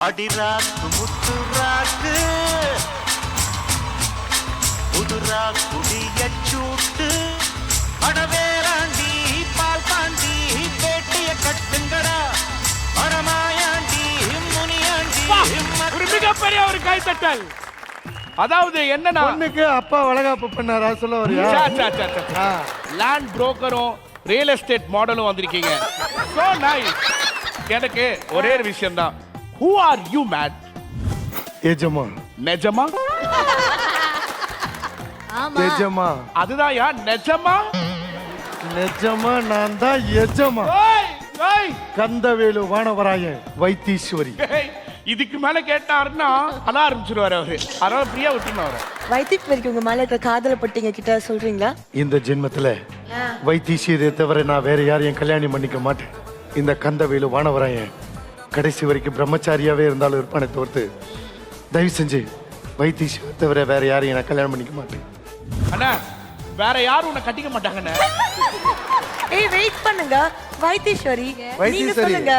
அடிராக்கு முத்துராக்கு புதுரா குடிய சூட்டு அடவேராண்டி பால் பாண்டி பேட்டிய கட்டுங்கடா அடமாயாண்டி முனியாண்டி ஒரு மிகப்பெரிய ஒரு கைத்தட்டல். அதாவது என்னன்னா பொண்ணுக்கு அப்பா வளகாப்பு பண்ணாரா சொல்ல வரியா? லேண்ட் புரோக்கரும் ரியல் எஸ்டேட் மாடலும் வந்திருக்கீங்க. So nice. எனக்கு ஒரே ஒரு விஷயம் தான். Who are you man? எஜமா. நெஜமா? எஜமா. அதுதான் யா நெஜமா? நெஜமா நான் தான் எஜமா. கந்தவேலு வானவராய வைத்தீஸ்வரி. இதுக்கு மேல கேட்டாருன்னா அழ ஆரம்பிச்சிருவாரு அவரு. அதனால ஃப்ரீயா விட்டுணும் அவரை. வைத்தீஸ்வரிக்கு உங்க மேல இருக்க காதலை பட்டிங்க கிட்ட சொல்றீங்களா? இந்த ஜென்மத்துல வைத்தீஸ்வரியை தவிர நான் வேற யாரையும் கல்யாணம் பண்ணிக்க மாட்டேன். இந்த கந்தவேலு வானவராயன் கடைசி வரைக்கும் பிரம்மச்சாரியாவே இருந்தாலும் இருப்பானே தோர்த்து தயவு செஞ்சு வைத்தீஸ்வரி தவிர வேற யாரையும் நான் கல்யாணம் பண்ணிக்க மாட்டேன். அண்ணா வேற யாரும் உன்னை கட்டிக்க மாட்டாங்கண்ணே. ஏய் வெயிட் பண்ணுங்க வைத்தீஸ்வரி நீங்க வைத்தீஸ்வரி சொல்லுங்க.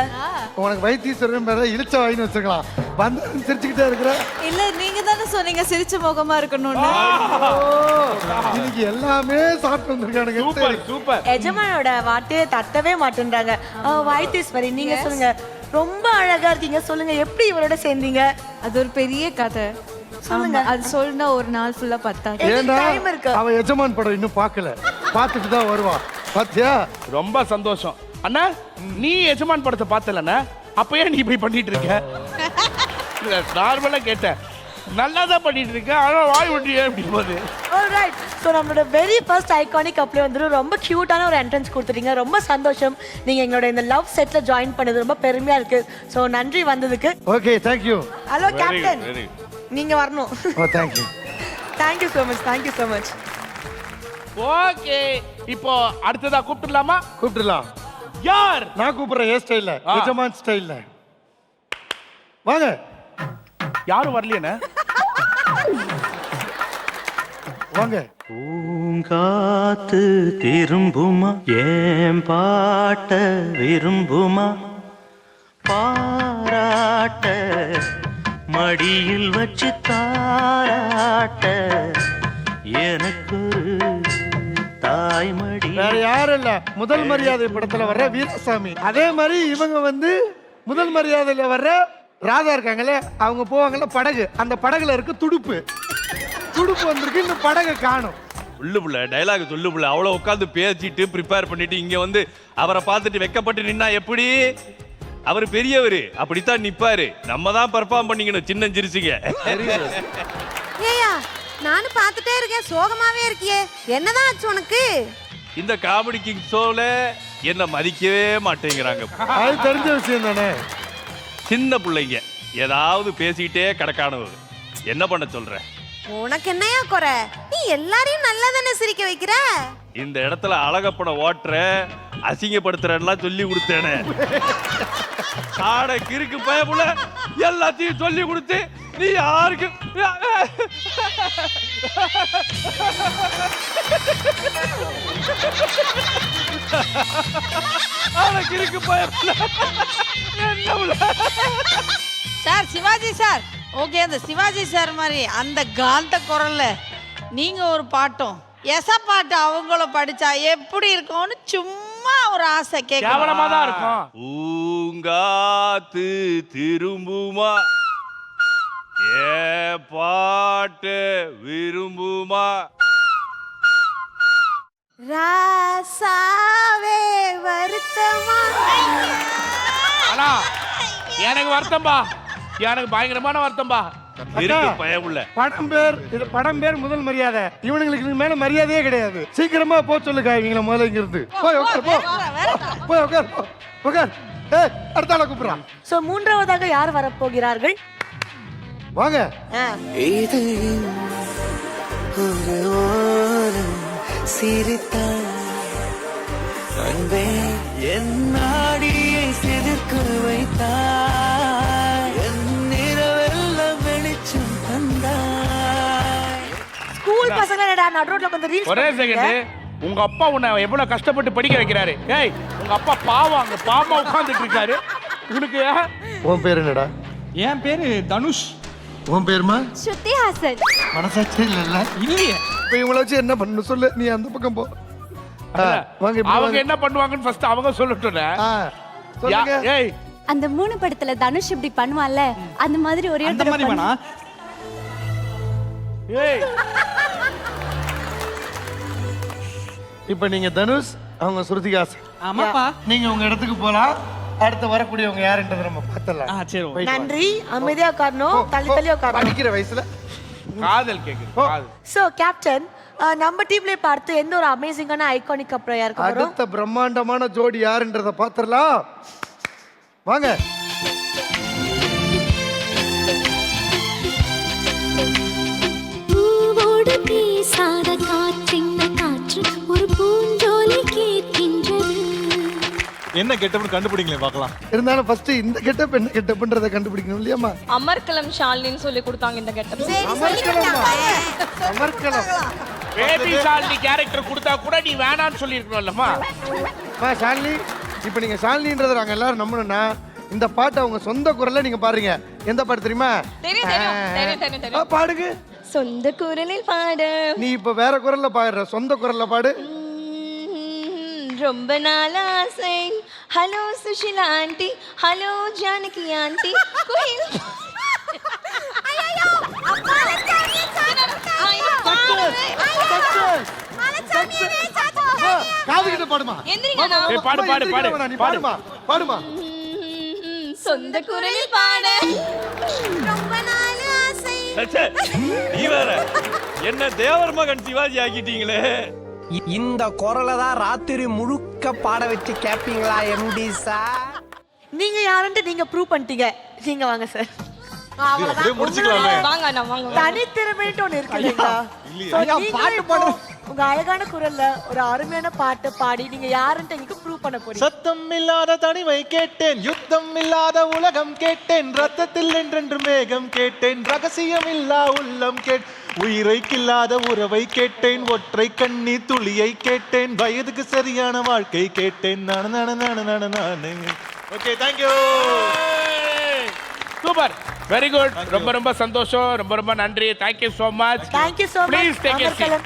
உனக்கு வைத்தீஸ்வரன் பேர இழுச்ச வாயின்னு வச்சிருக்கலாம். வந்து சிரிச்சுக்கிட்டே இருக்கிற. இல்ல நீங்க தானே சொன்னீங்க சிரிச்ச முகமா இருக்கணும்னு. இன்னைக்கு எல்லாமே சாப்பிட்டு வந்திருக்கானுங்க. Super super. எஜமானோட வார்த்தையை தட்டவே மாட்டேன்றாங்க. வைத்தீஸ்வரி நீங்க சொல்லுங்க. ரொம்ப அழகா இருக்கீங்க. சொல்லுங்க எப்படி இவரோட சேர்ந்தீங்க? அது ஒரு பெரிய கதை சொல்லுங்க. அது சொல்லுனா ஒரு நாள் ஃபுல்லா பத்தாது. ஏண்டா டைம் இருக்கு. அவ எஜமான் படம் இன்னும் பார்க்கல. பார்த்துட்டு தான் வருவான். பாத்தியா? ரொம்ப சந்தோஷம். அண்ணா நீ எஜமான் படத்தை பார்த்தலண்ணா, அப்பயே நீ இப்படி பண்ணிட்டு இருக்க? நார்மலா கேட்டேன். நல்லா தான் பண்ணிட்டு இருக்க, ஆனா வாய் ஒட்டியே அப்படி போகுது. ஆல்ரைட். சோ நம்மளோட வெரி ஃபர்ஸ்ட் ஐகானிக் கப்ல வந்து ரொம்ப கியூட்டான ஒரு என்ட்ரன்ஸ் கொடுத்துட்டீங்க. ரொம்ப சந்தோஷம். நீங்க எங்களோட இந்த லவ் செட்ல ஜாயின் பண்ணது ரொம்ப பெருமையா இருக்கு. சோ நன்றி வந்ததுக்கு. Okay thank you. Hello captain. நீங்க வரணும். ஓ thank you. Thank you so much. Thank you so much. Okay இப்போ அடுத்ததா கூப்பிடலாமா? கூப்பிடலாம். யார்? நான் கூப்பிடுற ஹேர் ஸ்டைல்ல எஜமான் ஸ்டைல்ல வாங்க. யாரும் வரலையேண்ணே. வாங்க. பூங்காத்து திரும்புமா ஏன் பாட்ட விரும்புமா பாராட்ட மடியில் வச்சு தாராட்ட எனக்கு தாய்மடி. வேற யாரும் இல்ல, முதல் மரியாதை படத்துல வர்ற வீரசாமி. அதே மாதிரி இவங்க வந்து முதல் மரியாதையில வர்ற ராதா இருக்காங்களே, அவங்க போவாங்கல்ல படகு, அந்த படகுல இருக்கு துடுப்பு. துடுப்பு வந்திருக்கு, இந்த படகை காணும். உள்ளுப்புல டைலாக் சொல்லுப்புல அவ்வளவு உட்காந்து பேசிட்டு ப்ரிப்பேர் பண்ணிட்டு இங்க வந்து அவரை பார்த்துட்டு வெக்கப்பட்டு நின்னா எப்படி? அவர் பெரியவரு, அப்படித்தான் நிப்பாரு. நம்ம தான் பெர்ஃபார்ம் பண்ணிக்கணும். சின்ன சிரிச்சுங்க. ஏயா நானும் பார்த்துட்டே இருக்கேன், சோகமாவே இருக்கியே, என்னதான் ஆச்சு உனக்கு? இந்த காமெடி கிங் ஷோல என்ன மதிக்கவே மாட்டேங்கிறாங்க. அது தெரிஞ்ச விஷயம் தானே. சின்ன பிள்ளைங்க ஏதாவது பேசிக்கிட்டே கிடக்கானவர் என்ன பண்ண சொல்ற? உனக்கு என்னையா குறை? நீ எல்லாரையும் நல்லா தானே சிரிக்க வைக்கிற. இந்த இடத்துல அழகப்பட ஓட்டுற அசிங்கப்படுத்துறேன்லாம் சொல்லி கொடுத்தேனே. ஆட கிறுக்கு பயப்புல எல்லாத்தையும் சொல்லி கொடுத்து நீ யாருக்கு ஆட கிறுக்கு பயப்புல என்ன சார் சிவாஜி சார் ஓகே. அந்த சிவாஜி சார் மாதிரி அந்த காந்த குரல்ல நீங்க ஒரு பாட்டும் எச பாட்டு அவங்கள படிச்சா எப்படி இருக்கும்னு சும்மா ஒரு ஆசை கேட்க. கேவலமா தான் இருக்கும். பூங்காத்து திரும்புமா ஏ பாட்டு விரும்புமா ராசாவே வருத்தமா. ஆனா எனக்கு வருத்தம்பா, எனக்கு பயங்கரமான வருத்தம்பா. இருக்கு பயமுள்ள. படம் பேர் முதல் மரியாதை. இவனுங்களுக்கு இதுக்கு மேல மரியாதையே கிடையாது. சீக்கிரமா போ சொல்லுங்க இவங்கள முதல்ல இங்க இருந்து. போய் உட்கார் போ. போய் உட்கார் போ. உட்கார். ஏய் அடுத்த ஆளை கூப்பிடுறான். சோ மூன்றாவதாக யார் வரப்போகிறார்கள்? வாங்க. இது ஒரு ஓரம் சிரித்தாய் அன்பே என் நாடியை சிரிக்க வைத்தாய் என் நிறவெல்லாம் வெளிச்சம் தந்தாய். ஸ்கூல் பசங்க நடு ரோட்ல வந்து ரீல்ஸ். ஒரே செகண்ட். உங்க அப்பா உன்னை எவ்வளவு கஷ்டப்பட்டு படிக்க வைக்கிறாரு. ஏய் உங்க அப்பா பாவம் அங்க பாவமா உட்கார்ந்துட்டு இருக்காரு. உனக்கு உன் பேர் என்னடா? என் பேரு தனுஷ். உன் பேருமா? ஸ்ருதி ஹாசன். மனசாட்சி இல்லைல்ல? இல்லையே. இப்போ இவங்கள வச்சு என்ன பண்ணணும் சொல்லு, நீ அந்த பக்கம் போ. வாங்க இப்படி அவங்க வாங்க. என்ன பண்ணுவாங்கன்னு ஃபர்ஸ்ட் அவங்க சொல்லட்டும். சொல்லுங்க. ஏய் அந்த 3 படத்துல தனுஷ் இப்படி பண்ணுவான்ல, அந்த மாதிரி ஒரே அந்த மாதிரி வேணா. ஏய் இப்போ நீங்க தனுஷ், அவங்க ஸ்ருதிகாசன். ஆமாப்பா. நீங்க உங்க இடத்துக்கு போலாம். அடுத்து வரக்கூடியவங்க யாருன்றதை நம்ம பார்த்தலாம். சரி. போயிட்டு வாங்க. நன்றி. அமைதியா உட்காரணும், தள்ளி தள்ளி உட்காரணும். படிக்கிற வயசுல காதல் கேக்குது காதல். ஸோ கேப்டன், நம்ம டீம்ல பார்த்து எந்த ஒரு அமேசிங்கான ஐகானிக் அப்புறம் யாருக்கு வரும்? அடுத்த பிரம்மாண்டமான ஜோடி யாருன்றதை பார்த்துடலாம். வாங்க. பூவோடு பேசாத காற்றின்ன காற்று ஒரு பூஞ்சோலை கேட்கின்றது. என்ன கெட்டப்னு கண்டுபிடிங்களே பார்க்கலாம். இருந்தாலும் ஃபர்ஸ்ட் இந்த கெட்டப் என்ன கெட்டப்ன்றதை கண்டுபிடிக்கணும் இல்லையாமா? அமர்கலம் ஷாலினின்னு சொல்லி கொடுத்தாங்க இந்த கெட்டப். அமர்க்கலாம். பேபி ஷாலினி கேரக்டர் கொடுத்தா கூட நீ வேணான்னு சொல்லியிருக்கணும்லம்மா. ஷாலினி, இப்போ நீங்க ஷாலினின்றதை நாங்க எல்லாரும் நம்பணும்னா இந்த பாட்டை அவங்க சொந்த குரல்ல நீங்க பாருங்க. எந்த பாட்டு தெரியுமா? தெரியும். பாடுங்க. சொந்த குரலில் பாட நீ இப்ப வேற குரல்ல பாடுற, சொந்த குரல்ல பாடு. ரொம்ப நாள் ஆசை. Hello Sushila aunty, hello Janaki aunty. குயில் காது கிட்ட பாடுமா. ஏய் பாடு பாடு பாடு நீ பாடுமா, பாடுமா. சொந்த குரலில் பாட ரொம்ப நாள் ஆசை. ச்சே, நீ வேற என்ன தேவர் மகன் சிவாஜி ஆக்கிட்டீங்களே. இந்த குரலை தான் ராத்திரி முழுக்க பாட வச்சு கேப்பீங்களா எம்டி சார்? நீங்க யாருன்ட்டு நீங்க ப்ரூவ் பண்ணிட்டீங்க. நீங்க வாங்க சார். அப்படியே முடிச்சுக்கலாமே. வாங்க அண்ணா வாங்க. தனித்திறமைன்ட்டு ஒண்ணு இருக்கு இல்லைங்களா? So, நீங்களே இப்போ உங்க அழகான குரல்ல ஒரு அருமையான பாட்டு பாடி நீங்க யாருன்ட்டு எங்களுக்கு ப்ரூவ் பண்ண போறீங்க. சத்தம் இல்லாத தனிமை கேட்டேன், யுத்தம் இல்லாத உலகம் கேட்டேன், ரத்தத்தில் என்றென்று மேகம் கேட்டேன், ரகசியம் இல்லா உள்ளம் உயிரை கில்லாத உறவை கேட்டேன், ஒற்றை கண்ணி துளியை கேட்டேன், வயதுக்கு சரியான வாழ்க்கை கேட்டேன். நானு. Okay, thank you. Super, very good. ரொம்ப ரொம்ப சந்தோஷம், ரொம்ப ரொம்ப நன்றி. Thank you so much. Thank you so much. Please take a seat. Amarkalam.